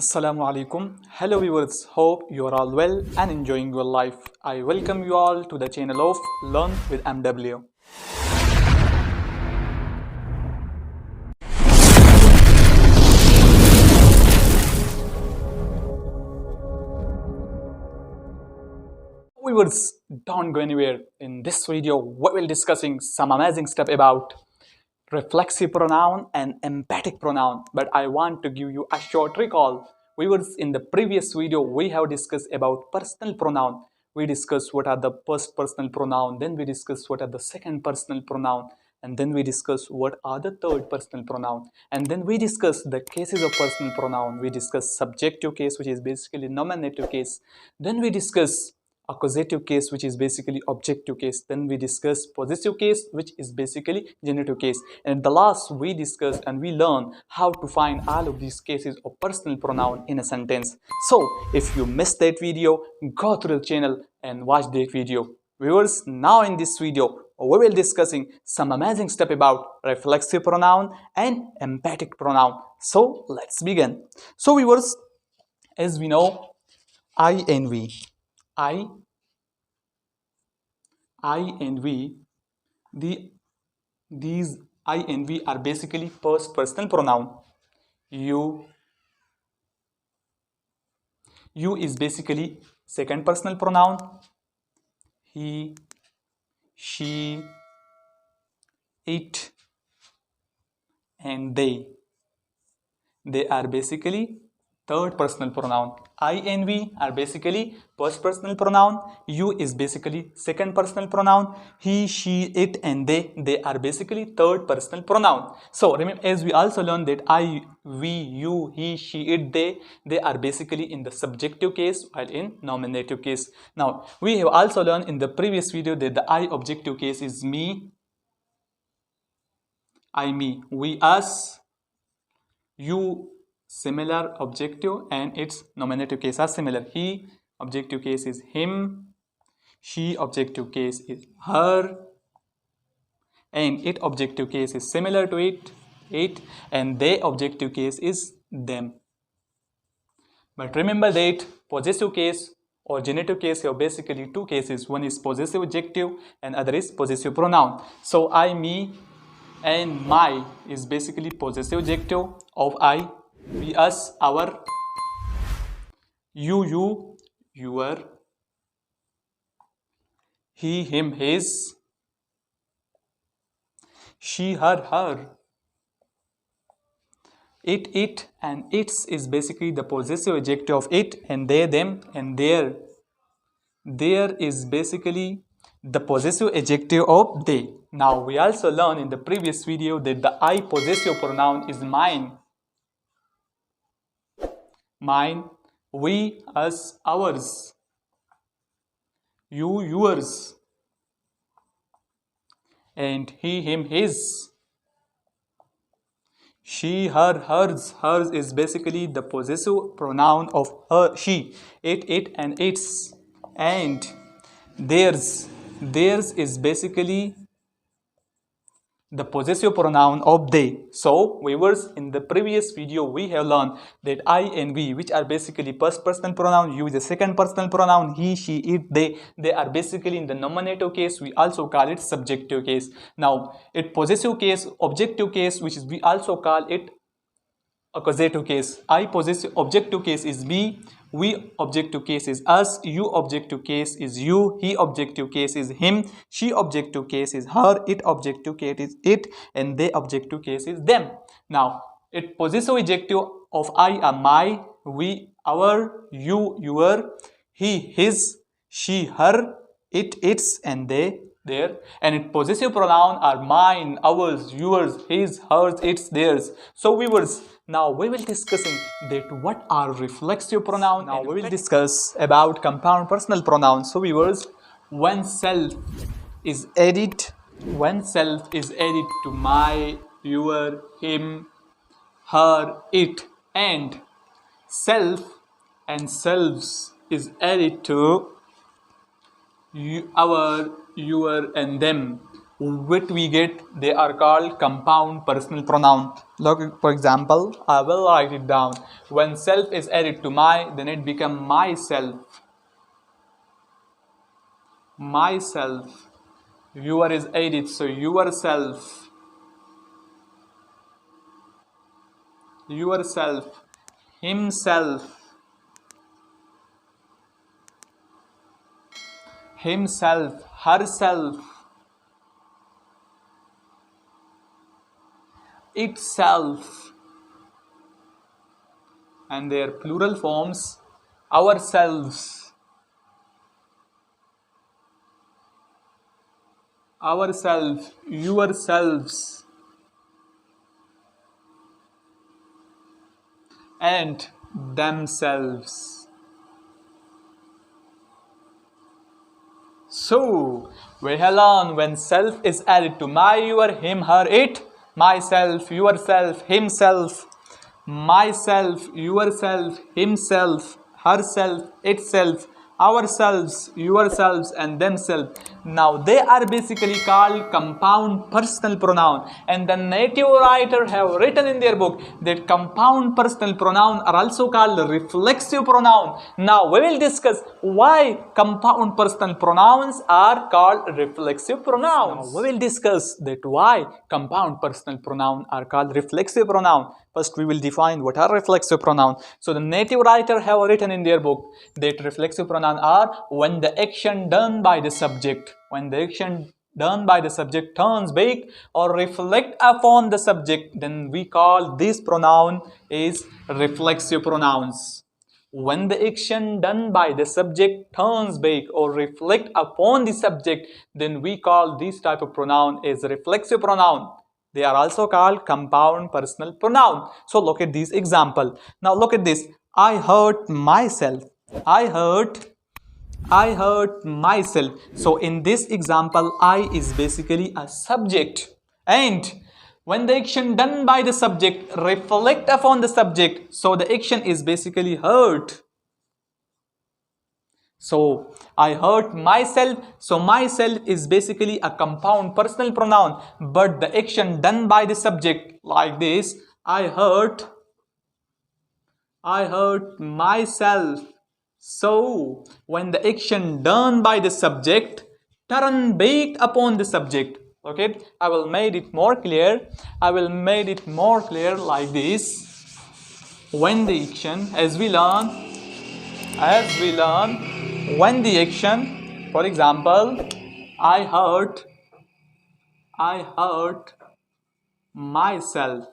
Assalamu alaikum. Hello viewers, hope you are all well and enjoying your life. I welcome you all to the channel of Learn with MW. Viewers, don't go anywhere. In this video, we will discussing some amazing stuff about reflexive pronoun and emphatic pronoun, but I want to give you a short recall. Viewers, in the previous video we have discussed about personal pronoun. We discussed what are the first personal pronoun, then we discussed what are the second personal pronoun, and then we discussed what are the third personal pronoun, and then we discussed the cases of personal pronoun. We discussed subjective case, which is basically nominative case. Then we discussed accusative case, which is basically objective case. Then we discuss possessive case, which is basically genitive case. And at the last, we discuss and we learn how to find all of these cases of personal pronoun in a sentence. So if you missed that video, go to the channel and watch that video. Viewers, now in this video we will discussing some amazing stuff about reflexive pronoun and emphatic pronoun. So let's begin. So viewers, as we know, I and we, I and we, these I and we are basically first personal pronoun. You is basically second personal pronoun. He, she, it, and they are basically third personal pronoun. I and we are basically first personal pronoun. You is basically second personal pronoun. He, she, it, and they are basically third personal pronoun. So remember, as we also learned that I, we, you, he, she, it, they are basically in the subjective case while in nominative case. Now we have also learned in the previous video that the I objective case is me, I, me, we, us, you similar objective, and its nominative case are similar. He objective case is him, she objective case is her, and it objective case is similar to it, and they objective case is them. But remember that possessive case or genitive case have basically two cases. One is possessive adjective and other is possessive pronoun. So I, me, and my is basically possessive adjective of I, we, us, our, you, your, he, him, his, she, her, it, and its is basically the possessive adjective of it, and they, them, and their is basically the possessive adjective of they. Now we also learned in the previous video that the I possessive pronoun is mine, we, us, ours, you, yours, and he, him, his, she, her, hers. Hers is basically the possessive pronoun of her, she, it, and its, and theirs is basically the possessive pronoun of they. So viewers, in the previous video we have learned that I and we, which are basically first personal pronoun, use the second personal pronoun, he, she, it, they are basically in the nominative case. We also call it subjective case. Now it possessive case, objective case, which is we also call it accusative case. I possessive objective case is me, we objective case is us, you objective case is you, he objective case is him, she objective case is her, it objective case is it, and they objective case is them. Now it possessive adjective of I are my, we, our, you, your, he, his, she, her, it, its, and they, their, and its possessive pronoun are mine, ours, yours, his, hers, its, theirs. So viewers, now we will discussing that what are reflexive pronouns. Now we will discuss about compound personal pronouns. So viewers, when self is added to my, your, him, her, it, and self and selves is added to you, our, your, and them. what we get, they are called compound personal pronoun. Look, for example, I will write it down. When self is added to my, then it becomes myself. Myself. Your is added, so yourself. Yourself. Himself. Himself. Herself. Itself. And their plural forms, ourselves. Ourselves. Yourselves. And themselves. So, we have learned when self is added to my, your, him, her, it, myself, yourself, himself, myself, yourself, himself, herself, itself, ourselves, yourselves, and themselves. Now they are basically called compound personal pronoun, and the native writer have written in their book that compound personal pronoun are also called reflexive pronoun. Now we will discuss why compound personal pronouns are called reflexive pronouns. Now we will discuss that why compound personal pronoun are called reflexive pronoun. First, we will define what are reflexive pronoun. So the native writer have written in their book that reflexive pronoun are when the action done by the subject, when the action done by the subject turns back or reflect upon the subject, then we call this pronoun is reflexive pronouns. When the action done by the subject turns back or reflect upon the subject, then we call this type of pronoun is reflexive pronoun. They are also called compound personal pronoun. So look at this example. Now look at this. I hurt myself. I hurt myself. So in this example, I is basically a subject. And when the action done by the subject reflect upon the subject, so the action is basically hurt. So I hurt myself. So myself is basically a compound personal pronoun, but the action done by the subject like this, I hurt myself. So when the action done by the subject turn back upon the subject, okay, I will make it more clear. I will make it more clear like this. When the action, as we learn, when the action, for example, I hurt myself.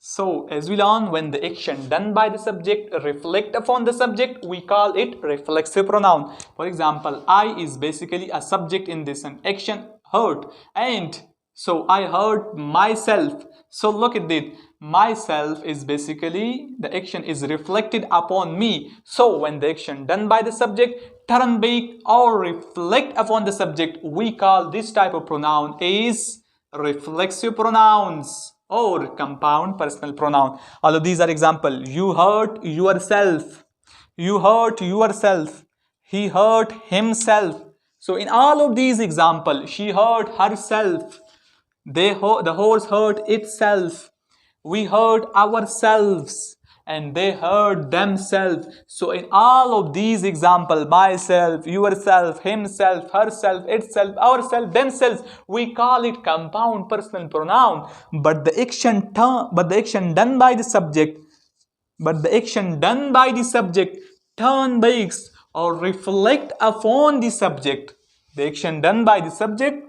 So as we learn, when the action done by the subject reflect upon the subject, we call it reflexive pronoun. For example, I is basically a subject in this an action hurt, and so I hurt myself. So look at it. Myself is basically the action is reflected upon me. So when the action done by the subject turn back or reflect upon the subject, we call this type of pronoun is reflexive pronouns or compound personal pronoun. All of these are example. You hurt yourself. You hurt yourself. He hurt himself. So in all of these examples, she hurt herself. The horse hurt itself. We hurt ourselves. And they hurt themselves. So in all of these examples, myself, yourself, himself, herself, itself, ourself, themselves, we call it compound personal pronoun. But the action done by the subject, turn back or reflect upon the subject. The action done by the subject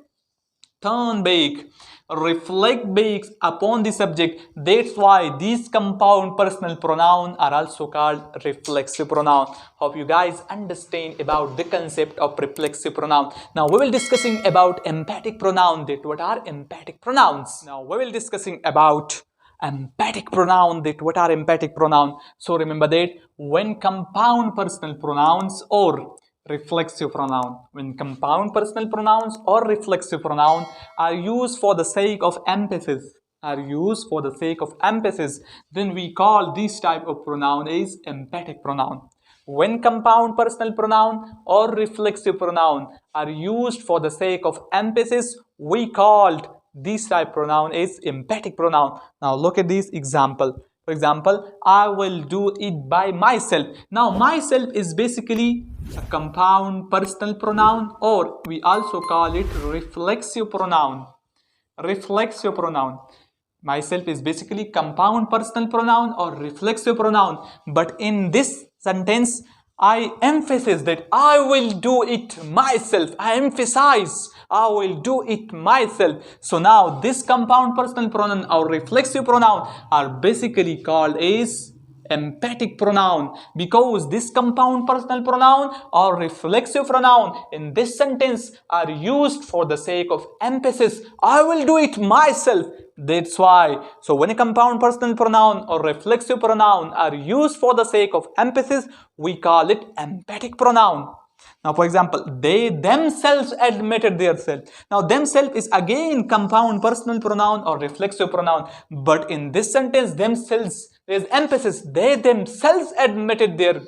turn back, reflect back upon the subject. That's why these compound personal pronouns are also called reflexive pronoun. Hope you guys understand about the concept of reflexive pronoun. Now we will discussing about emphatic pronoun. That what are emphatic pronouns? Now we will discussing about emphatic pronoun. That what are emphatic pronoun? So remember that when compound personal pronouns or reflexive pronoun, when compound personal pronouns or reflexive pronoun are used for the sake of emphasis, then we call this type of pronoun is emphatic pronoun. when compound personal pronoun or reflexive pronoun are used for the sake of emphasis, we called this type pronoun is emphatic pronoun. Now look at this example. For example, I will do it by myself. Now myself is basically a compound personal pronoun, or we also call it reflexive pronoun. Reflexive pronoun. Myself is basically compound personal pronoun or reflexive pronoun, but in this sentence I emphasize that I will do it myself. I emphasize I will do it myself. So now this compound personal pronoun or reflexive pronoun are basically called as emphatic pronoun, because this compound personal pronoun or reflexive pronoun in this sentence are used for the sake of emphasis. I will do it myself. That's why. So when a compound personal pronoun or reflexive pronoun are used for the sake of emphasis, we call it emphatic pronoun. Now, for example, they themselves admitted their self. Now, themselves is again compound personal pronoun or reflexive pronoun, but in this sentence, themselves is emphasis. They themselves admitted their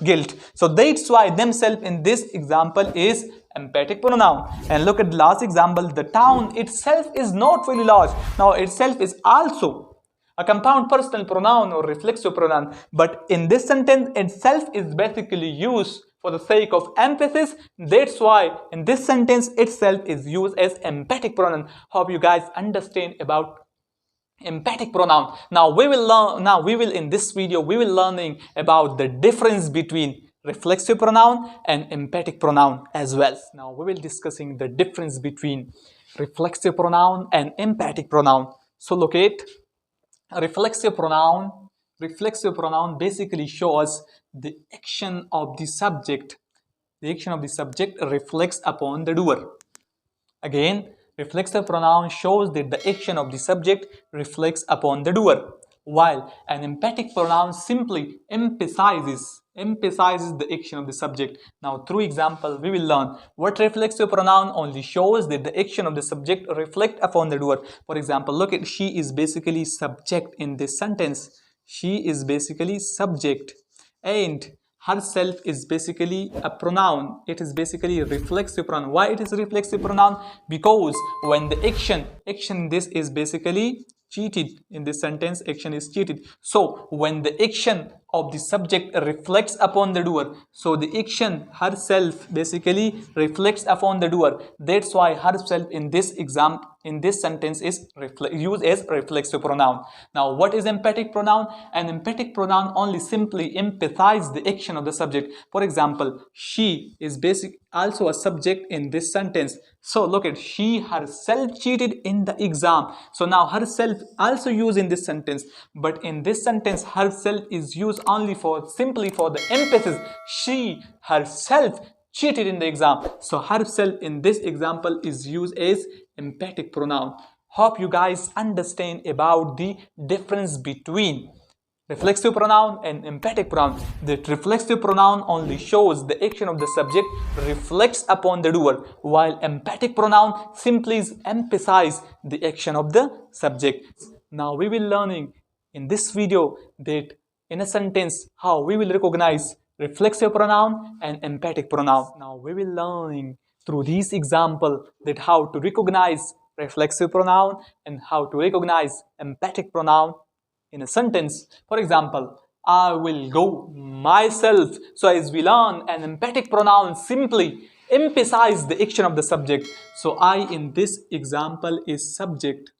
guilt. So that's why themselves in this example is emphatic pronoun. And look at the last example. The town itself is not very large. Now, itself is also a compound personal pronoun or reflexive pronoun, but in this sentence, itself is basically used for the sake of emphasis. That's why in this sentence itself is used as emphatic pronoun. Hope you guys understand about emphatic pronoun. Now we will in this video we will learning about the difference between reflexive pronoun and emphatic pronoun as well. Now we will discussing the difference between reflexive pronoun and emphatic pronoun. So look at reflexive pronoun. Reflexive pronoun basically shows the action of the subject. The action of the subject reflects upon the doer. Again, reflexive pronoun shows that the action of the subject reflects upon the doer, while an emphatic pronoun simply emphasizes the action of the subject. Now, through example, we will learn what reflexive pronoun only shows that the action of the subject reflect upon the doer. For example, look at she is basically subject in this sentence. She is basically subject, and herself is basically a pronoun. It is basically a reflexive pronoun. Why it is a reflexive pronoun? Because when the action this is basically cheated. In this sentence, action is cheated. So when the action of the subject reflects upon the doer, so the action herself basically reflects upon the doer. That's why herself in this sentence is used as reflexive pronoun. Now, what is emphatic pronoun? An emphatic pronoun only simply emphasizes the action of the subject. For example, she is also a subject in this sentence. So look at, she herself cheated in the exam. So now herself also used in this sentence, but in this sentence herself is used only simply for the emphasis. She herself cheated in the exam. So herself in this example is used as emphatic pronoun. Hope you guys understand about the difference between reflexive pronoun and emphatic pronoun. The reflexive pronoun only shows the action of the subject reflects upon the doer, while emphatic pronoun simply emphasizes the action of the subject. Now we will learning in this video that in a sentence how we will recognize reflexive pronoun and emphatic pronoun. Now we will learning through this example that how to recognize reflexive pronoun and how to recognize emphatic pronoun in a sentence. For example, I will go myself. So as we learn, an emphatic pronoun simply emphasizes the action of the subject. So I in this example is subject.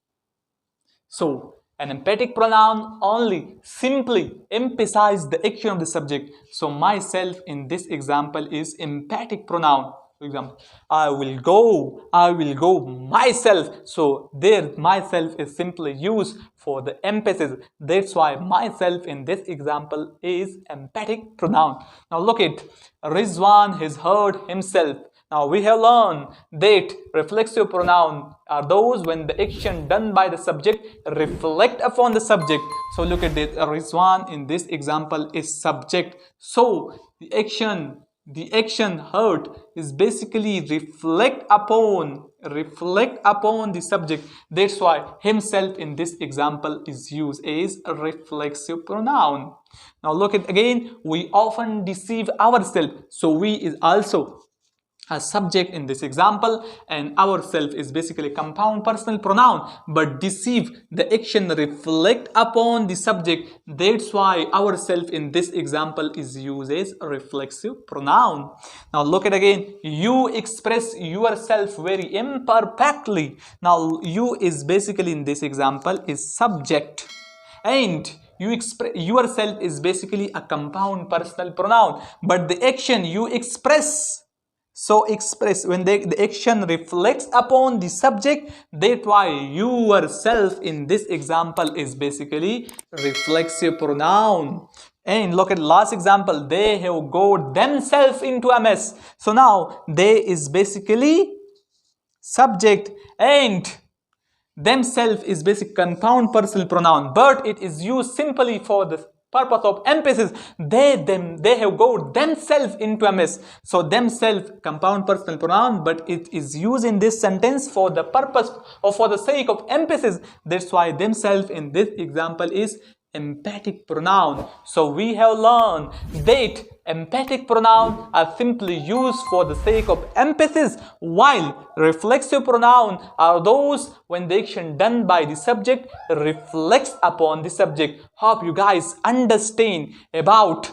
So an emphatic pronoun only simply emphasizes the action of the subject. So myself in this example is emphatic pronoun. For example, I will go myself. So there myself is simply used for the emphasis. That's why myself in this example is emphatic pronoun. Now look at Rizwan has heard himself. Now we have learned that reflexive pronoun are those when the action done by the subject reflect upon the subject. So look at this, Rizwan in this example is subject. So the action heard is basically reflect upon reflect upon the subject. That's why himself in this example is used as a reflexive pronoun. Now look at again, we often deceive ourselves. So we is also a subject in this example, and ourself is basically compound personal pronoun, but deceive, the action reflect upon the subject. That's why ourself in this example is used as a reflexive pronoun. Now look at again, you express yourself very imperfectly. Now you is basically in this example is subject, and you express yourself is basically a compound personal pronoun, but the action you express, so express when the action reflects upon the subject. That's why yourself in this example is basically reflexive pronoun. And look at last example, they have got themselves into a mess. So now they is basically subject, and themselves is basic compound personal pronoun, but it is used simply for the purpose of emphasis. They have got themselves into a mess. So themselves compound personal pronoun, but it is used in this sentence for the purpose or for the sake of emphasis. That's why themselves in this example is emphatic pronoun. So we have learned that emphatic pronouns are simply used for the sake of emphasis, while reflexive pronouns are those when the action done by the subject reflects upon the subject. Hope you guys understand about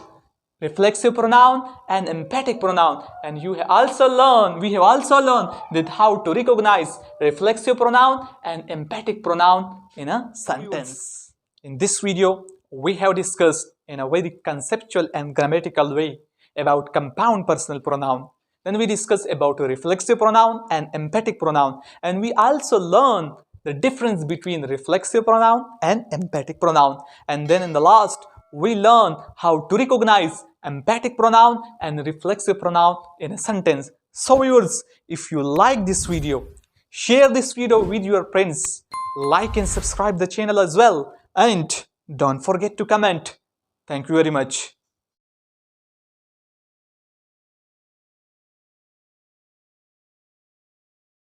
reflexive pronoun and emphatic pronoun, and we have also learned that how to recognize reflexive pronoun and emphatic pronoun in a sentence. In this video, we have discussed in a very conceptual and grammatical way about compound personal pronoun. Then we discussed about reflexive pronoun and emphatic pronoun, and we also learned the difference between reflexive pronoun and emphatic pronoun. And then in the last, we learned how to recognize emphatic pronoun and reflexive pronoun in a sentence. So viewers, if you like this video, share this video with your friends, like and subscribe the channel as well, and don't forget to comment. Thank you very much.